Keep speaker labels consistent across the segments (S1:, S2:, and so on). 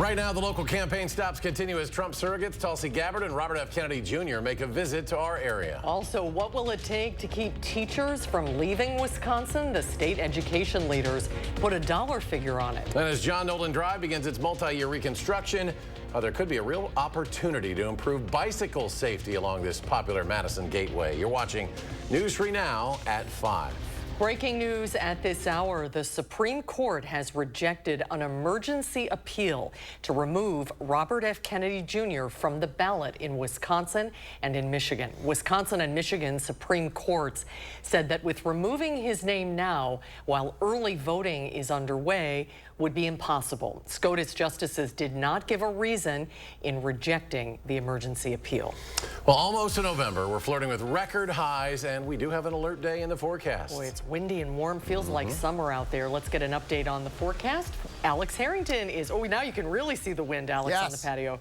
S1: Right now, the local campaign stops continue as Trump surrogates Tulsi Gabbard and Robert F. Kennedy Jr. make a visit to our area.
S2: Also, what will it take to keep teachers from leaving Wisconsin? The state education leaders put a dollar figure on it.
S1: And as John Nolan Drive begins its multi-year reconstruction, there could be a real opportunity to improve bicycle safety along this popular Madison gateway. You're watching News 3 Now at 5.
S2: Breaking news at this hour, the Supreme Court has rejected an emergency appeal to remove Robert F. Kennedy Jr. from the ballot in Wisconsin and in Michigan. Wisconsin and Michigan Supreme Courts said that with removing his name now, while early voting is underway, would be impossible. SCOTUS justices did not give a reason in rejecting the emergency appeal.
S1: Well, almost in November, we're flirting with record highs, and we do have an alert day in the forecast.
S2: Boy, it's windy and warm. Feels like summer out there. Let's get an update on the forecast. Alex Harrington is, now you can really see the wind, Alex, on the patio.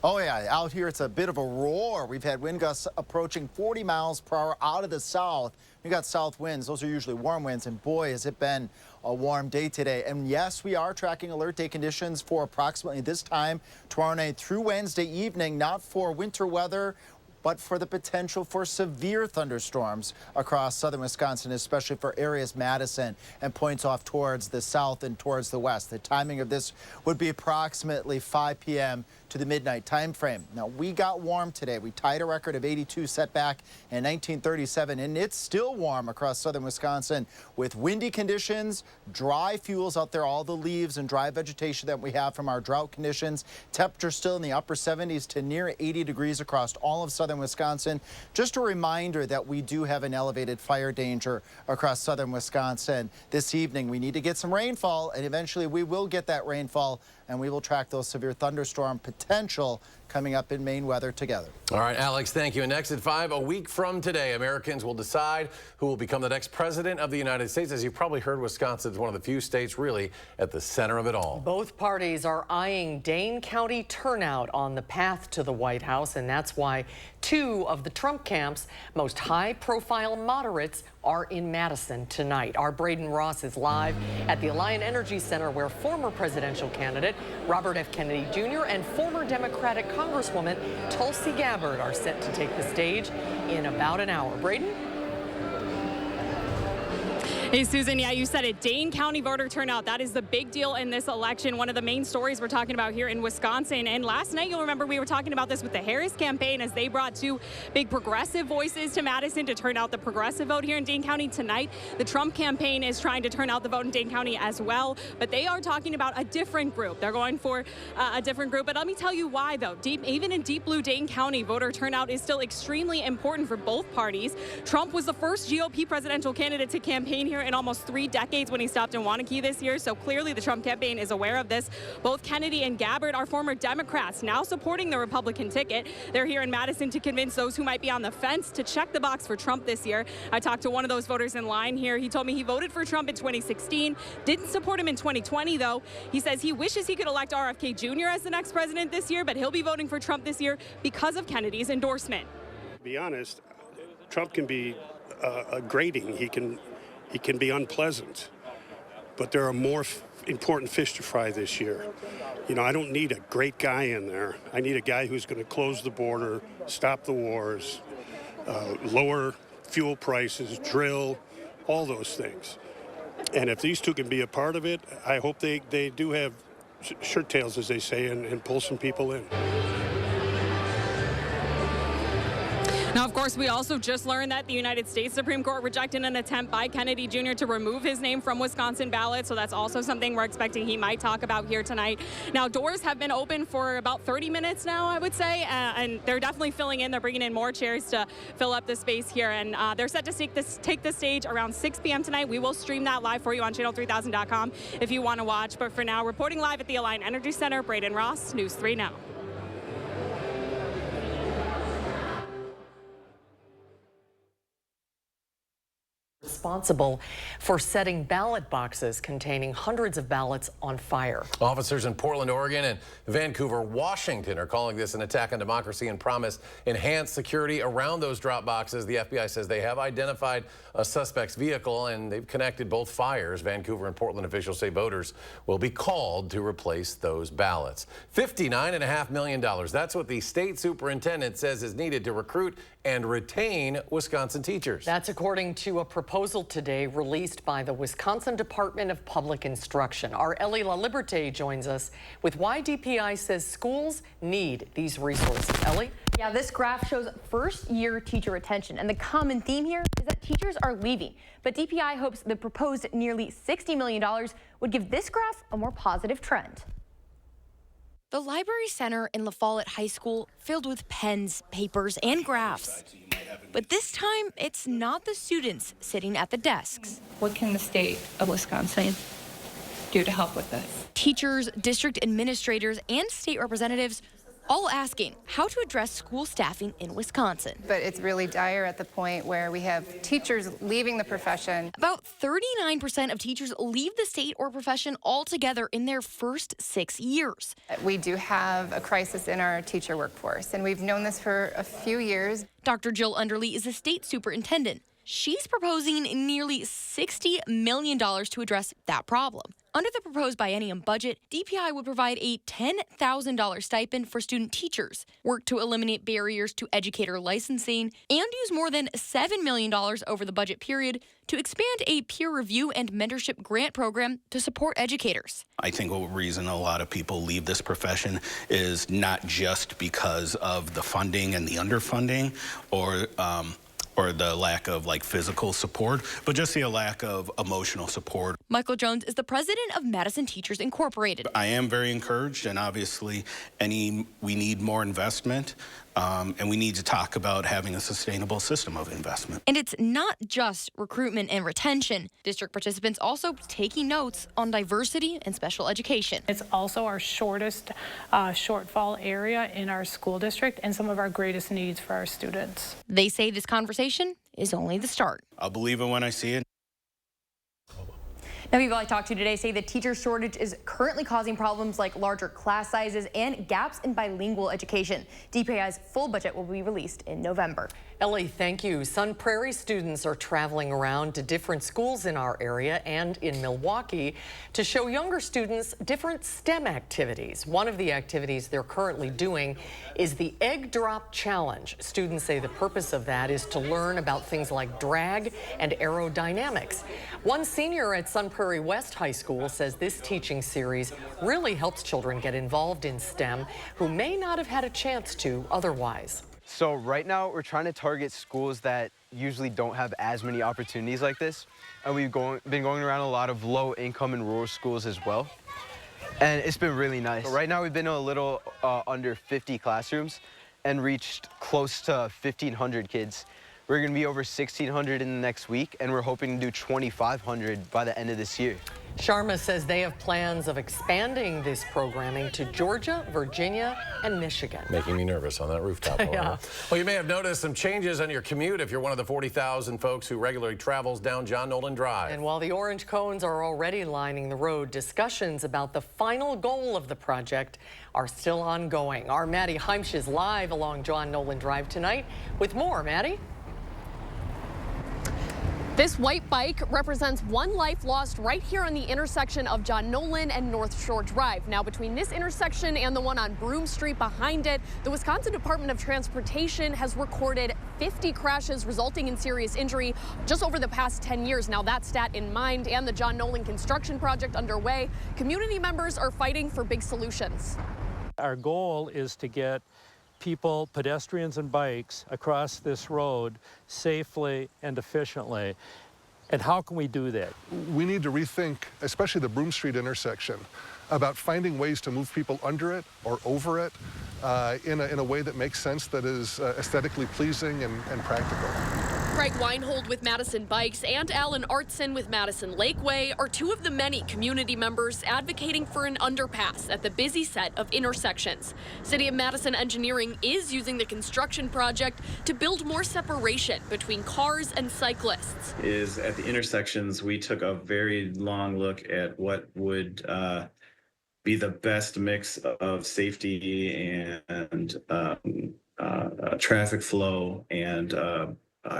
S3: Oh, yeah, out here it's a bit of a roar. We've had wind gusts approaching 40 miles per hour out of the south. We got south winds. Those are usually warm winds, and boy, has it been a warm day today. And yes, we are tracking alert day conditions for approximately this time tomorrow night through Wednesday evening, not for winter weather, but for the potential for severe thunderstorms across southern Wisconsin, especially for areas Madison and points off towards the south and towards the west. The timing of this would be approximately 5 p.m. to the midnight time frame. Now, we got warm today. We tied a record of 82 set back in 1937, and it's still warm across southern Wisconsin with windy conditions, dry fuels out there, all the leaves and dry vegetation that we have from our drought conditions. Temperature still in the upper 70s to near 80 degrees across all of southern Wisconsin. Just a reminder that we do have an elevated fire danger across southern Wisconsin. This evening, we need to get some rainfall, and eventually we will get that rainfall, and we will track those severe thunderstorm potential coming up in Maine weather together.
S1: All right, Alex, thank you. And next at 5, a week from today, Americans will decide who will become the next president of the United States. As you've probably heard, Wisconsin is one of the few states really at the center of it all.
S2: Both parties are eyeing Dane County turnout on the path to the White House, and that's why 2 of the Trump camp's most high-profile moderates are in Madison tonight. Our Braden Ross is live at the Alliant Energy Center, where former presidential candidate Robert F. Kennedy Jr. and former Democratic Congresswoman Tulsi Gabbard are set to take the stage in about an hour. Braden?
S4: Hey, Susan, yeah, you said it. Dane County voter turnout. That is the big deal in this election. One of the main stories we're talking about here in Wisconsin. And last night, you'll remember we were talking about this with the Harris campaign as they brought 2 big progressive voices to Madison to turn out the progressive vote here in Dane County tonight. The Trump campaign is trying to turn out the vote in Dane County as well. But they are talking about a different group. They're going for a different group. But let me tell you why, though. Even in deep blue Dane County, voter turnout is still extremely important for both parties. Trump was the first GOP presidential candidate to campaign here in almost 3 decades when he stopped in Waunakee this year, so clearly the Trump campaign is aware of this. Both Kennedy and Gabbard are former Democrats, now supporting the Republican ticket. They're here in Madison to convince those who might be on the fence to check the box for Trump this year. I talked to one of those voters in line here. He told me he voted for Trump in 2016, didn't support him in 2020, though. He says he wishes he could elect RFK Jr. as the next president this year, but he'll be voting for Trump this year because of Kennedy's endorsement.
S5: To be honest, Trump can be grating. He can be unpleasant, but there are more important fish to fry this year. You know, I don't need a great guy in there. I need a guy who's going to close the border, stop the wars, lower fuel prices, drill, all those things. And if these 2 can be a part of it, I hope they do have shirt tails, as they say, and pull some people in.
S4: Now, of course, we also just learned that the United States Supreme Court rejected an attempt by Kennedy Jr. to remove his name from Wisconsin ballots, so that's also something we're expecting he might talk about here tonight. Now, doors have been open for about 30 minutes now, I would say, and they're definitely filling in. They're bringing in more chairs to fill up the space here, and they're set to take the stage around 6 p.m. tonight. We will stream that live for you on channel3000.com if you want to watch. But for now, reporting live at the Alliant Energy Center, Braden Ross, News 3 Now.
S2: responsible for setting ballot boxes containing hundreds of ballots on fire.
S1: Officers in Portland, Oregon and Vancouver, Washington are calling this an attack on democracy and promise enhanced security around those drop boxes. The FBI says they have identified a suspect's vehicle and they've connected both fires. Vancouver and Portland officials say voters will be called to replace those ballots. $59.5 million. That's what the state superintendent says is needed to recruit and retain Wisconsin teachers.
S2: That's according to a proposal today released by the Wisconsin Department of Public Instruction. Our Ellie LaLiberte joins us with why DPI says schools need these resources. Ellie?
S6: Yeah, this graph shows first-year teacher retention, and the common theme here is that teachers are leaving. But DPI hopes the proposed nearly $60 million would give this graph a more positive trend.
S7: The Library Center in La Follette High School filled with pens, papers, and graphs. But this time, it's not the students sitting at the desks.
S8: What can the state of Wisconsin do to help with this?
S7: Teachers, district administrators, and state representatives all asking how to address school staffing in Wisconsin.
S9: But it's really dire at the point where we have teachers leaving the profession.
S7: About 39% of teachers leave the state or profession altogether in their first 6 years.
S9: We do have a crisis in our teacher workforce, and we've known this for a few years.
S7: Dr. Jill Underly is the state superintendent. She's proposing nearly $60 million to address that problem. Under the proposed biennium budget, DPI would provide a $10,000 stipend for student teachers, work to eliminate barriers to educator licensing, and use more than $7 million over the budget period to expand a peer review and mentorship grant program to support educators.
S10: I think the reason a lot of people leave this profession is not just because of the funding and the underfunding or the lack of physical support, but just the lack of emotional support.
S7: Michael Jones is the president of Madison Teachers Incorporated.
S10: I am very encouraged, and obviously we need more investment, and we need to talk about having a sustainable system of investment.
S7: And it's not just recruitment and retention. District participants also taking notes on diversity and special education.
S8: It's also our shortest shortfall area in our school district and some of our greatest needs for our students.
S7: They say this conversation is only the start.
S10: I'll believe it when I see it.
S6: Now, people I talked to today say the teacher shortage is currently causing problems like larger class sizes and gaps in bilingual education. DPI's full budget will be released in November.
S2: Ellie, thank you. Sun Prairie students are traveling around to different schools in our area and in Milwaukee to show younger students different STEM activities. One of the activities they're currently doing is the Egg Drop Challenge. Students say the purpose of that is to learn about things like drag and aerodynamics. One senior at Sun Prairie West High School says this teaching series really helps children get involved in STEM who may not have had a chance to otherwise.
S11: So right now we're trying to target schools that usually don't have as many opportunities like this. And we've been going around a lot of low income and rural schools as well. And it's been really nice. Right now we've been a little under 50 classrooms and reached close to 1,500 kids. We're going to be over 1,600 in the next week, and we're hoping to do 2,500 by the end of this year.
S2: Sharma says they have plans of expanding this programming to Georgia, Virginia, and Michigan.
S1: Making me nervous on that rooftop.
S2: Yeah.
S1: Well, you may have noticed some changes on your commute if you're one of the 40,000 folks who regularly travels down John Nolan Drive.
S2: And while the orange cones are already lining the road, discussions about the final goal of the project are still ongoing. Our Maddie Heimsch is live along John Nolan Drive tonight with more. Maddie?
S12: This white bike represents one life lost right here on the intersection of John Nolan and North Shore Drive. Now, between this intersection and the one on Broome Street behind it, the Wisconsin Department of Transportation has recorded 50 crashes resulting in serious injury just over the past 10 years. Now, that stat in mind and the John Nolan construction project underway, community members are fighting for big solutions.
S13: Our goal is to get people, pedestrians and bikes across this road safely and efficiently. And how can we do that?
S14: We need to rethink, especially the Broome Street intersection, about finding ways to move people under it or over it in a way that makes sense, that is aesthetically pleasing and practical.
S12: Craig Weinhold with Madison Bikes and Alan Artson with Madison Lakeway are two of the many community members advocating for an underpass at the busy set of intersections. City of Madison Engineering is using the construction project to build more separation between cars and cyclists.
S15: Is at the intersections, we took a very long look at what would be the best mix of safety and traffic flow and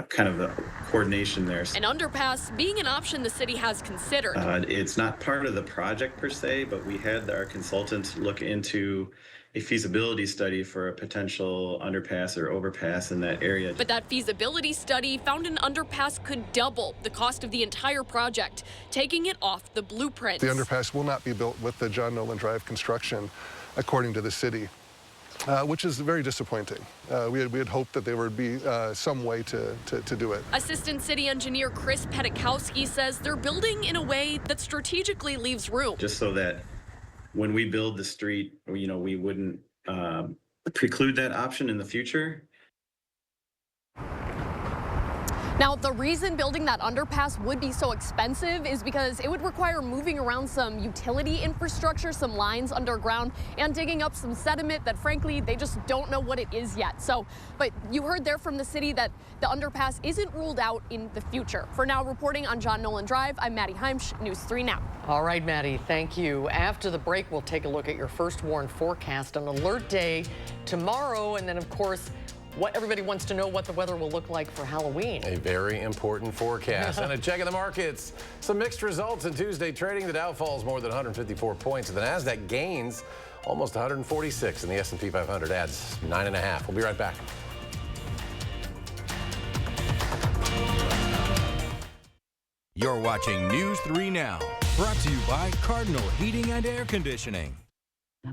S15: kind of a coordination there.
S12: An underpass being an option the city has considered.
S15: It's not part of the project per se, but we had our consultant look into a feasibility study for a potential underpass or overpass in that area.
S12: But that feasibility study found an underpass could double the cost of the entire project, taking it off the blueprint.
S14: The underpass will not be built with the John Nolan Drive construction, according to the city. Which is very disappointing. We had hoped that there would be some way to do it.
S12: Assistant City Engineer Chris Pedikowski says they're building in a way that strategically leaves room.
S15: Just so that when we build the street, we wouldn't preclude that option in the future.
S12: Now, the reason building that underpass would be so expensive is because it would require moving around some utility infrastructure, some lines underground, and digging up some sediment that, frankly, they just don't know what it is yet. But you heard there from the city that the underpass isn't ruled out in the future. For now, reporting on John Nolan Drive, I'm Maddie Heimsch, News 3 Now.
S2: All right, Maddie, thank you. After the break, we'll take a look at your first warn forecast on Alert Day tomorrow, and then, of course, what everybody wants to know what the weather will look like for Halloween.
S1: A very important forecast. And a check of the markets. Some mixed results in Tuesday trading. The Dow falls more than 154 points. The Nasdaq gains almost 146. And the S&P 500 adds 9.5. We'll be right back.
S16: You're watching News 3 Now. Brought to you by Cardinal Heating and Air Conditioning.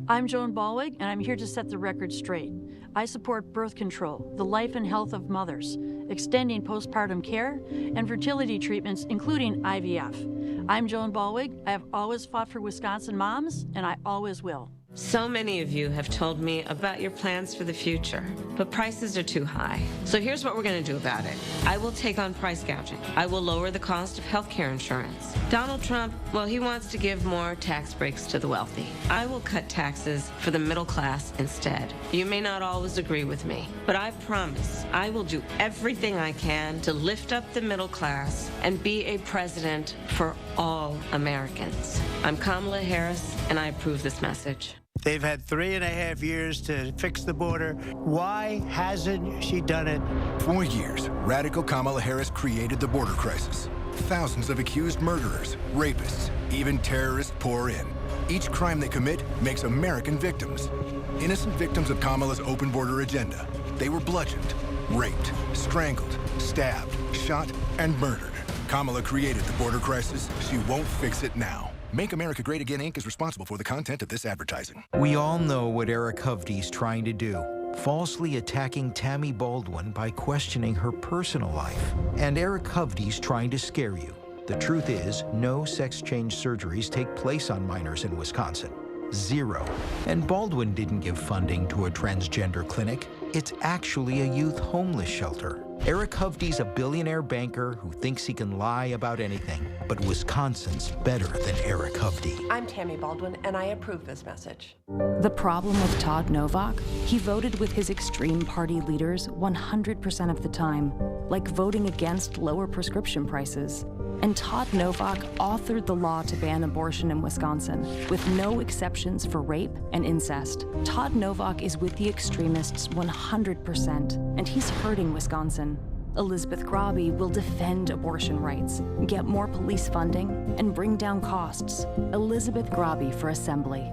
S17: I'm Joan Balwig, and I'm here to set the record straight. I support birth control, the life and health of mothers, extending postpartum care, and fertility treatments, including IVF. I'm Joan Balwig. I have always fought for Wisconsin moms, and I always will.
S18: So many of you have told me about your plans for the future, but prices are too high. So here's what we're going to do about it. I will take on price gouging. I will lower the cost of health care insurance. Donald Trump, well, he wants to give more tax breaks to the wealthy. I will cut taxes for the middle class instead. You may not always agree with me, but I promise I will do everything I can to lift up the middle class and be a president for all Americans. I'm Kamala Harris, and I approve this message.
S19: They've had 3.5 years to fix the border. Why hasn't she done it?
S20: For years, radical Kamala Harris created the border crisis. Thousands of accused murderers, rapists, even terrorists pour in. Each crime they commit makes American victims. Innocent victims of Kamala's open border agenda. They were bludgeoned, raped, strangled, stabbed, shot, and murdered. Kamala created the border crisis. She won't fix it now. Make America Great Again, Inc. is responsible for the content of this advertising.
S21: We all know what Eric Hovde's trying to do. Falsely attacking Tammy Baldwin by questioning her personal life. And Eric Hovde's trying to scare you. The truth is, no sex change surgeries take place on minors in Wisconsin. 0. And Baldwin didn't give funding to a transgender clinic. It's actually a youth homeless shelter. Eric Hovde's a billionaire banker who thinks he can lie about anything. But Wisconsin's better than Eric Hovde.
S22: I'm Tammy Baldwin, and I approve this message.
S23: The problem with Todd Novak? He voted with his extreme party leaders 100% of the time, like voting against lower prescription prices. And Todd Novak authored the law to ban abortion in Wisconsin, with no exceptions for rape and incest. Todd Novak is with the extremists 100%, and he's hurting Wisconsin. Elizabeth Grabe will defend abortion rights, get more police funding, and bring down costs. Elizabeth Grabe for Assembly.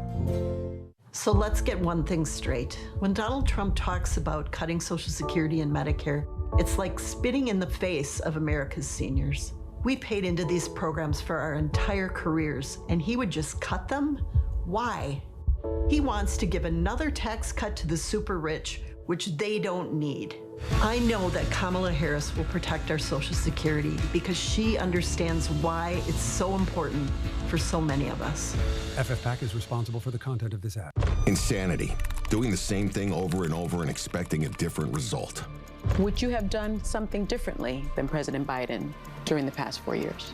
S24: So let's get one thing straight. When Donald Trump talks about cutting Social Security and Medicare, it's like spitting in the face of America's seniors. We paid into these programs for our entire careers, and he would just cut them? Why? He wants to give another tax cut to the super rich, which they don't need. I know that Kamala Harris will protect our Social Security because she understands why it's so important for so many of us.
S25: FFPAC is responsible for the content of this ad.
S20: Insanity. Doing the same thing over and over and expecting a different result.
S3: Would you have done something differently than President Biden during the past 4 years?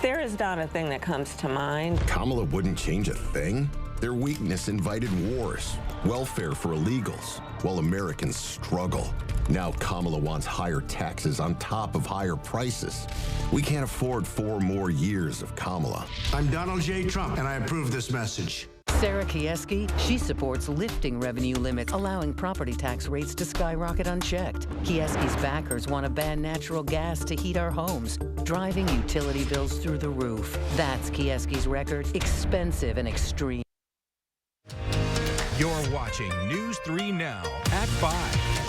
S4: There is not a thing that comes to mind.
S5: Kamala wouldn't change a thing? Their weakness invited wars, welfare for illegals, while Americans struggle. Now Kamala wants higher taxes on top of higher prices. We can't afford 4 more years of Kamala.
S19: I'm Donald J. Trump, and I approve this message.
S8: Sarah Kieski, she supports lifting revenue limits, allowing property tax rates to skyrocket unchecked. Kieski's backers want to ban natural gas to heat our homes, driving utility bills through the roof. That's Kieski's record, expensive and extreme.
S16: You're watching News 3 Now at 5.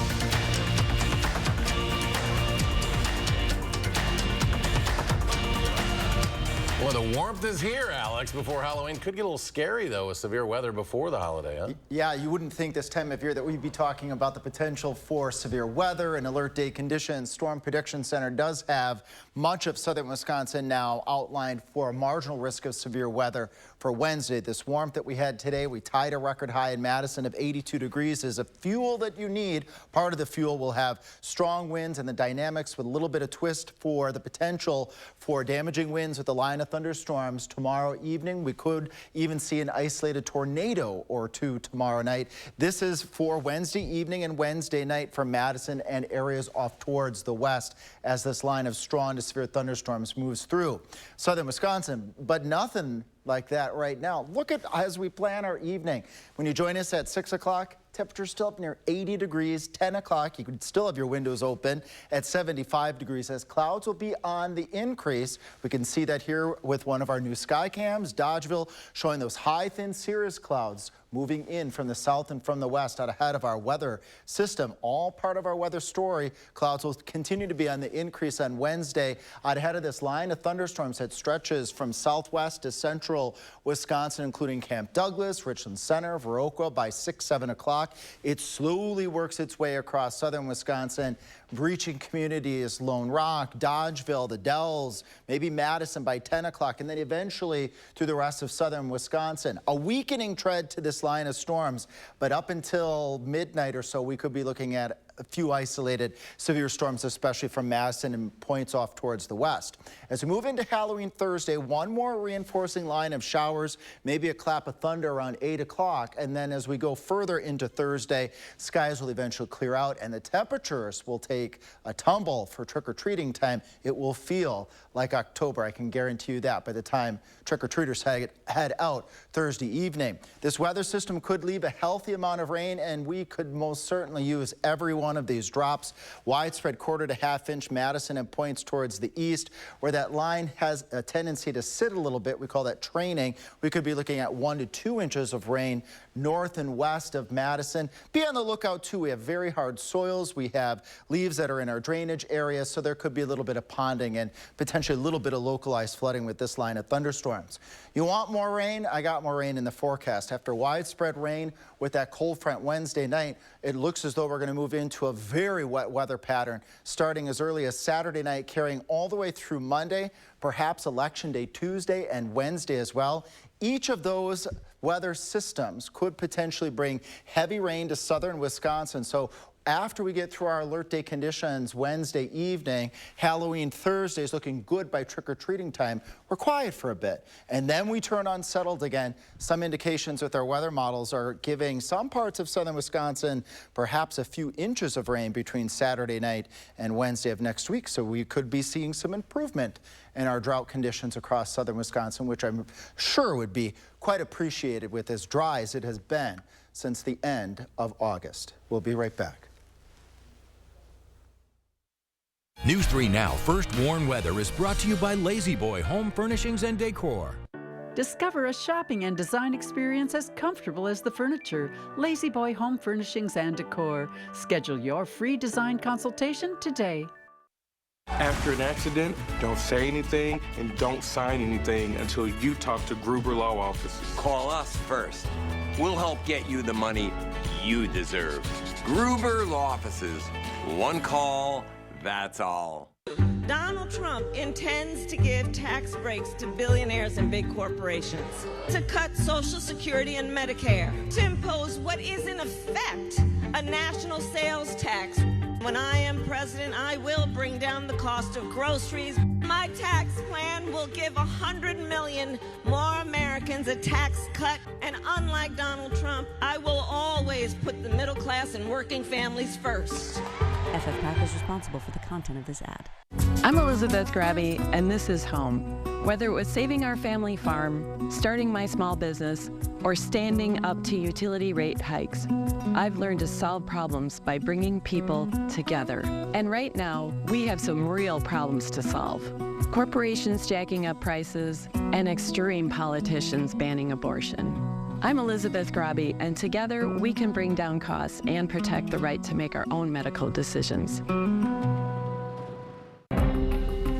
S1: Well, the warmth is here, Alex, before Halloween. Could get a little scary, though, with severe weather before the holiday, huh?
S9: Yeah, you wouldn't think this time of year that we'd be talking about the potential for severe weather and alert day conditions. Storm Prediction Center does have much of southern Wisconsin now outlined for a marginal risk of severe weather for Wednesday. This warmth that we had today, we tied a record high in Madison of 82 degrees, is a fuel that you need. Part of the fuel will have strong winds and the dynamics with a little bit of twist for the potential for damaging winds with a line of thunderstorms tomorrow evening. We could even see an isolated tornado or two tomorrow night. This is for Wednesday evening and Wednesday night for Madison and areas off towards the west as this line of strong to severe thunderstorms moves through southern Wisconsin, but nothing like that right now. Look at as we plan our evening. When you join us at 6 o'clock, temperature still up near 80 degrees. 10 o'clock, you could still have your windows open at 75 degrees as clouds will be on the increase. We can see that here with one of our new sky cams, Dodgeville, showing those high, thin cirrus clouds moving in from the south and from the west out ahead of our weather system. All part of our weather story. Clouds will continue to be on the increase on Wednesday out ahead of this line of thunderstorms that stretches from southwest to central Wisconsin, including Camp Douglas, Richland Center, Viroqua by 6, 7 o'clock. It slowly works its way across southern Wisconsin, reaching communities Lone Rock, Dodgeville, the Dells, maybe Madison by 10 o'clock, and then eventually through the rest of southern Wisconsin. A weakening trend to this line of storms, but up until midnight or so, we could be looking at a few isolated severe storms, especially from Madison and points off towards the west. As we move into Halloween Thursday, one more reinforcing line of showers, maybe a clap of thunder around 8 o'clock. And then as we go further into Thursday, skies will eventually clear out and the temperatures will take a tumble for trick-or-treating time. It will feel like October. I can guarantee you that by the time trick-or-treaters head out Thursday evening. This weather system could leave a healthy amount of rain, and we could most certainly use every one of these drops. Widespread 1/4 to 1/2 inch Madison and points towards the east where that line has a tendency to sit a little bit. We call that training. We could be looking at 1 to 2 inches of rain north and west of Madison. Be on the lookout too. We have very hard soils. We have leaves that are in our drainage areas, so there could be a little bit of ponding and potentially a little bit of localized flooding with this line of thunderstorms. You want more rain? I got more rain in the forecast. After widespread rain with that cold front Wednesday night, it looks as though we're going to move into a very wet weather pattern starting as early as Saturday night, carrying all the way through Monday, perhaps Election Day Tuesday and Wednesday as well. Each of those weather systems could potentially bring heavy rain to southern Wisconsin. So after we get through our alert day conditions Wednesday evening, Halloween Thursday is looking good by trick-or-treating time. We're quiet for a bit, and then we turn unsettled again. Some indications with our weather models are giving some parts of southern Wisconsin perhaps a few inches of rain between Saturday night and Wednesday of next week. So we could be seeing some improvement in our drought conditions across southern Wisconsin, which I'm sure would be quite appreciated with as dry as it has been since the end of August. We'll be right back.
S16: News 3 Now First Warn Weather is brought to you by Lazy Boy Home Furnishings and Decor.
S26: Discover a shopping and design experience as comfortable as the furniture. Lazy Boy Home Furnishings and Decor. Schedule your free design consultation today.
S27: After an accident, don't say anything and don't sign anything until you talk to Gruber Law Offices.
S28: Call us first. We'll help get you the money you deserve. Gruber Law Offices. One call, that's all.
S18: Donald Trump intends to give tax breaks to billionaires and big corporations, to cut Social Security and Medicare, to impose what is in effect a national sales tax. When I am president, I will bring down the cost of groceries. My tax plan will give 100 million more Americans a tax cut. And unlike Donald Trump, I will always put the middle class and working families first.
S6: FFPAC is responsible for the content of this ad.
S7: I'm Elizabeth Grabby, and this is Home. Whether it was saving our family farm, starting my small business, or standing up to utility rate hikes, I've learned to solve problems by bringing people together. And right now, we have some real problems to solve. Corporations jacking up prices, and extreme politicians banning abortion. I'm Elizabeth Grabby, and together we can bring down costs and protect the right to make our own medical decisions.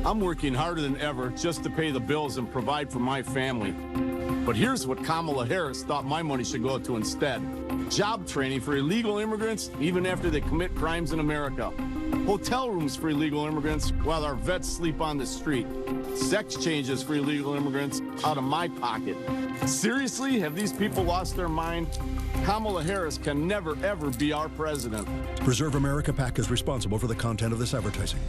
S10: I'm working harder than ever just to pay the bills and provide for my family. But here's what Kamala Harris thought my money should go to instead. Job training for illegal immigrants, even after they commit crimes in America. Hotel rooms for illegal immigrants while our vets sleep on the street. Sex changes for illegal immigrants out of my pocket. Seriously, have these people lost their mind? Kamala Harris can never, ever be our president.
S25: Preserve America PAC is responsible for the content of this advertising.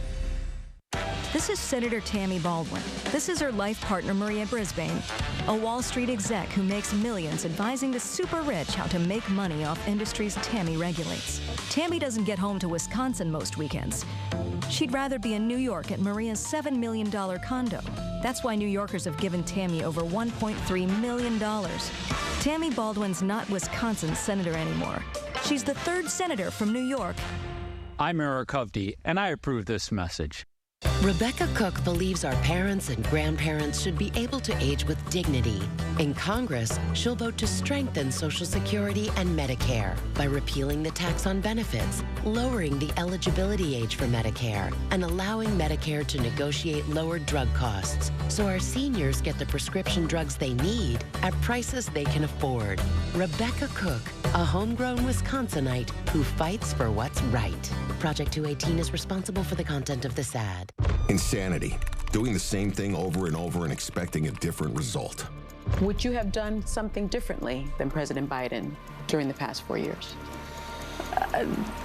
S11: This is Senator Tammy Baldwin. This is her life partner, Maria Brisbane, a Wall Street exec who makes millions advising the super rich how to make money off industries Tammy regulates. Tammy doesn't get home to Wisconsin most weekends. She'd rather be in New York at Maria's $7 million condo. That's why New Yorkers have given Tammy over $1.3 million. Tammy Baldwin's not Wisconsin's senator anymore. She's the third senator from New York.
S12: I'm Eric Hovde, and I approve this message.
S13: Rebecca Cook believes our parents and grandparents should be able to age with dignity. In Congress, she'll vote to strengthen Social Security and Medicare by repealing the tax on benefits, lowering the eligibility age for Medicare, and allowing Medicare to negotiate lower drug costs so our seniors get the prescription drugs they need at prices they can afford. Rebecca Cook, a homegrown Wisconsinite who fights for what's right. Project 218 is responsible for the content of this ad.
S5: Insanity. Doing the same thing over and over and expecting a different result.
S3: Would you have done something differently than President Biden during the past 4 years?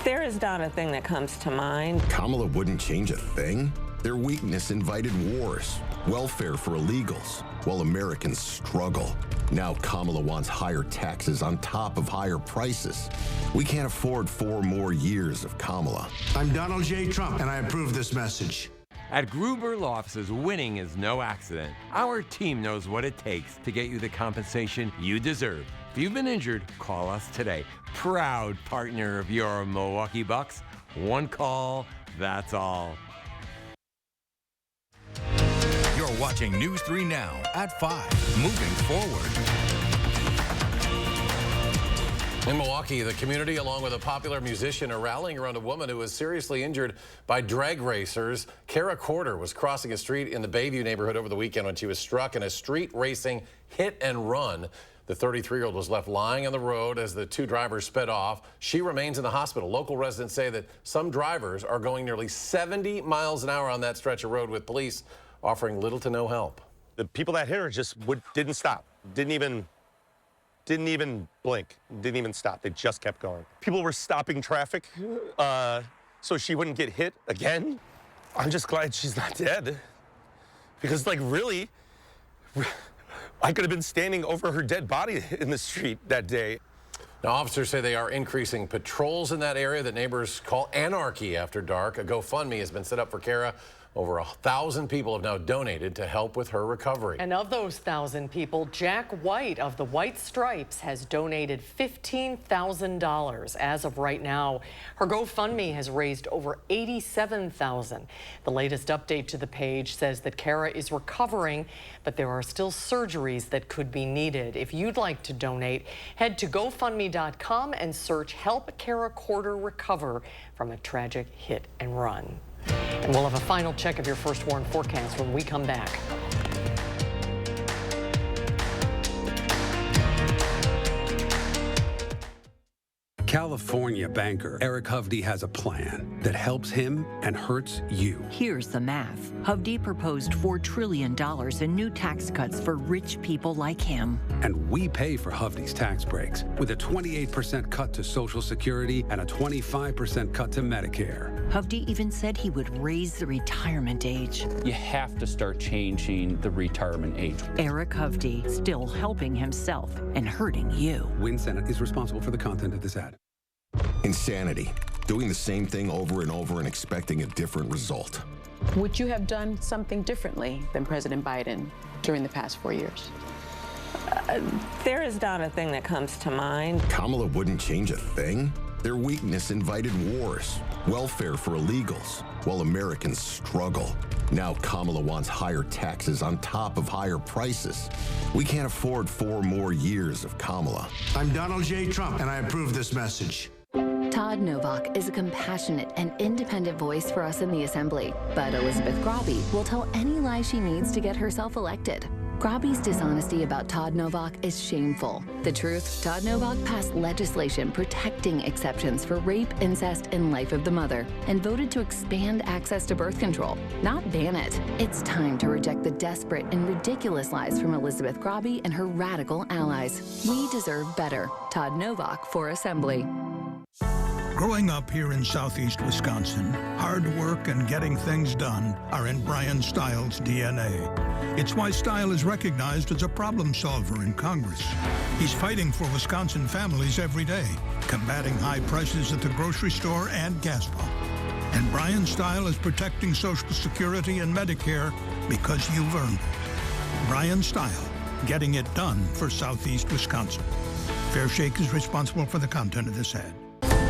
S4: There is not a thing that comes to mind.
S5: Kamala wouldn't change a thing? Their weakness invited wars, welfare for illegals, while Americans struggle. Now Kamala wants higher taxes on top of higher prices. We can't afford 4 more years of Kamala.
S14: I'm Donald J. Trump, and I approve this message.
S28: At Gruber Law Offices, winning is no accident. Our team knows what it takes to get you the compensation you deserve. If you've been injured, call us today. Proud partner of your Milwaukee Bucks. One call, that's all.
S16: You're watching News 3 Now at 5. Moving forward.
S1: In Milwaukee, the community, along with a popular musician, are rallying around a woman who was seriously injured by drag racers. Kara Corder was crossing a street in the Bayview neighborhood over the weekend when she was struck in a street racing hit and run. The 33-year-old was left lying on the road as the 2 drivers sped off. She remains in the hospital. Local residents say that some drivers are going nearly 70 miles an hour on that stretch of road, with police offering little to no help.
S15: The people that hit her just didn't stop, didn't even blink, didn't even stop. They just kept going. People were stopping traffic so she wouldn't get hit again. I'm just glad she's not dead, because, like, really, I could have been standing over her dead body in the street that day.
S1: Now, officers say they are increasing patrols in that area that neighbors call anarchy after dark. A GoFundMe has been set up for Kara. Over 1,000 people have now donated to help with her recovery.
S2: And of those 1,000 people, Jack White of the White Stripes has donated $15,000 as of right now. Her GoFundMe has raised over $87,000. The latest update to the page says that Kara is recovering, but there are still surgeries that could be needed. If you'd like to donate, head to GoFundMe.com and search Help Kara Corder Recover from a tragic hit and run. And we'll have a final check of your first warn forecast when we come back.
S8: California banker Eric Hovde has a plan that helps him and hurts you.
S17: Here's the math. Hovde proposed $4 trillion in new tax cuts for rich people like him.
S8: And we pay for Hovde's tax breaks with a 28% cut to Social Security and a 25% cut to Medicare.
S17: Hovde even said he would raise the retirement age.
S12: You have to start changing the retirement age.
S17: Eric Hovde still helping himself and hurting you.
S8: Win Senate is responsible for the content of this ad.
S5: Insanity. Doing the same thing over and over and expecting a different result.
S3: Would you have done something differently than President Biden during the past 4 years?
S4: There is not a thing that comes to mind.
S5: Kamala wouldn't change a thing? Their weakness invited wars, welfare for illegals, while Americans struggle. Now Kamala wants higher taxes on top of higher prices. We can't afford 4 more years of Kamala.
S14: I'm Donald J. Trump, and I approve this message.
S19: Todd Novak is a compassionate and independent voice for us in the Assembly, but Elizabeth Grabe will tell any lie she needs to get herself elected. Grabe's dishonesty about Todd Novak is shameful. The truth, Todd Novak passed legislation protecting exceptions for rape, incest, and life of the mother, and voted to expand access to birth control, not ban it. It's time to reject the desperate and ridiculous lies from Elizabeth Grabe and her radical allies. We deserve better. Todd Novak for Assembly.
S20: Growing up here in southeast Wisconsin, hard work and getting things done are in Brian Stiles' DNA. It's why Stile is recognized as a problem solver in Congress. He's fighting for Wisconsin families every day, combating high prices at the grocery store and gas pump. And Brian Stile is protecting Social Security and Medicare because you've earned it. Brian Stile, getting it done for southeast Wisconsin. Fair Shake is responsible for the content of this ad.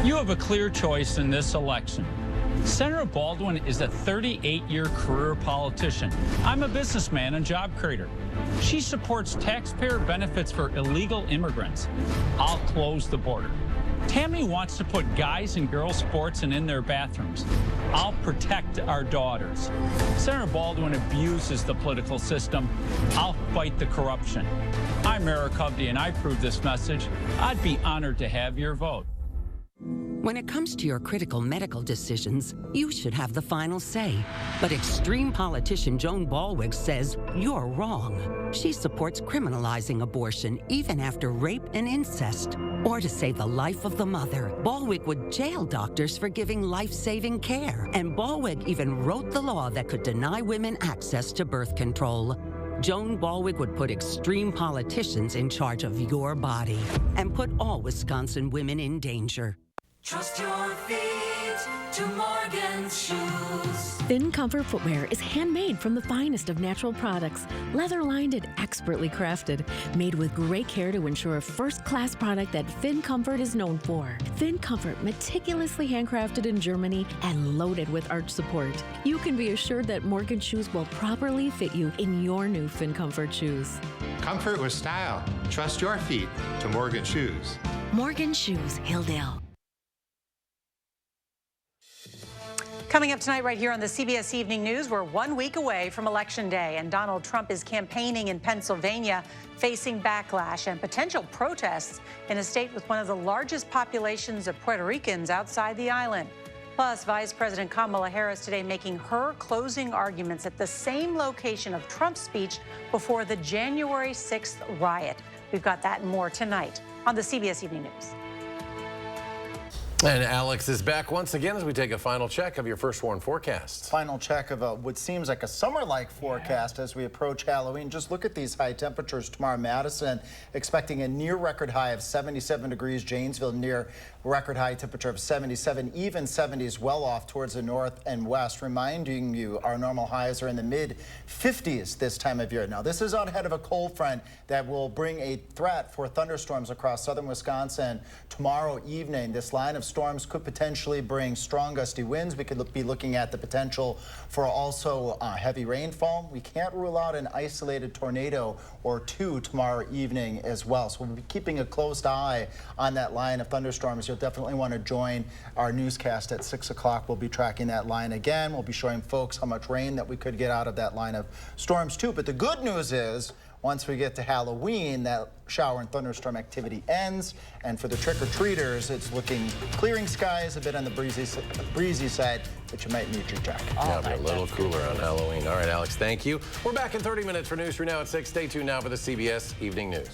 S12: You have a clear choice in this election. Senator Baldwin is a 38-year career politician. I'm a businessman and job creator. She supports taxpayer benefits for illegal immigrants. I'll close the border. Tammy wants to put guys and girls sports in their bathrooms. I'll protect our daughters. Senator Baldwin abuses the political system. I'll fight the corruption. I'm Eric Hovde, and I approve this message. I'd be honored to have your vote.
S21: When it comes to your critical medical decisions, you should have the final say. But extreme politician Joan Ballweg says you're wrong. She supports criminalizing abortion even after rape and incest. Or to save the life of the mother, Ballweg would jail doctors for giving life-saving care. And Ballweg even wrote the law that could deny women access to birth control. Joan Ballweg would put extreme politicians in charge of your body and put all Wisconsin women in danger.
S22: Trust your feet to Morgan's shoes.
S23: Finn Comfort footwear is handmade from the finest of natural products, leather-lined and expertly crafted, made with great care to ensure a first-class product that Finn Comfort is known for. Finn Comfort, meticulously handcrafted in Germany and loaded with arch support. You can be assured that Morgan shoes will properly fit you in your new Finn Comfort shoes.
S24: Comfort with style. Trust your feet to Morgan Shoes.
S23: Morgan Shoes, Hilldale.
S29: Coming up tonight right here on the CBS Evening News, we're 1 week away from Election Day, and Donald Trump is campaigning in Pennsylvania, facing backlash and potential protests in a state with one of the largest populations of Puerto Ricans outside the island. Plus, Vice President Kamala Harris today making her closing arguments at the same location of Trump's speech before the January 6th riot. We've got that and more tonight on the CBS Evening News.
S1: And Alex is back once again as we take a final check of your first warn forecast.
S9: Final check of what seems like a summer-like forecast as we approach Halloween. Just look at these high temperatures tomorrow. Madison expecting a near record high of 77 degrees. Janesville near record high temperature of 77, even 70s well off towards the north and west. Reminding you, our normal highs are in the mid-50s this time of year. Now, this is out ahead of a cold front that will bring a threat for thunderstorms across southern Wisconsin tomorrow evening. This line of storms could potentially bring strong gusty winds. We could be looking at the potential for also heavy rainfall. We can't rule out an isolated tornado or two tomorrow evening as well. So we'll be keeping a close eye on that line of thunderstorms. You'll definitely want to join our newscast at 6 o'clock. We'll be tracking that line again. We'll be showing folks how much rain that we could get out of that line of storms too. But the good news is once we get to Halloween, that shower and thunderstorm activity ends. And for the trick-or-treaters, it's looking clearing skies, a bit on the breezy side, but you might need your jacket.
S1: Yeah, be a little cooler on Halloween. All right, Alex, thank you. We're back in 30 minutes for News 3 Now at 6. Stay tuned now for the CBS Evening News.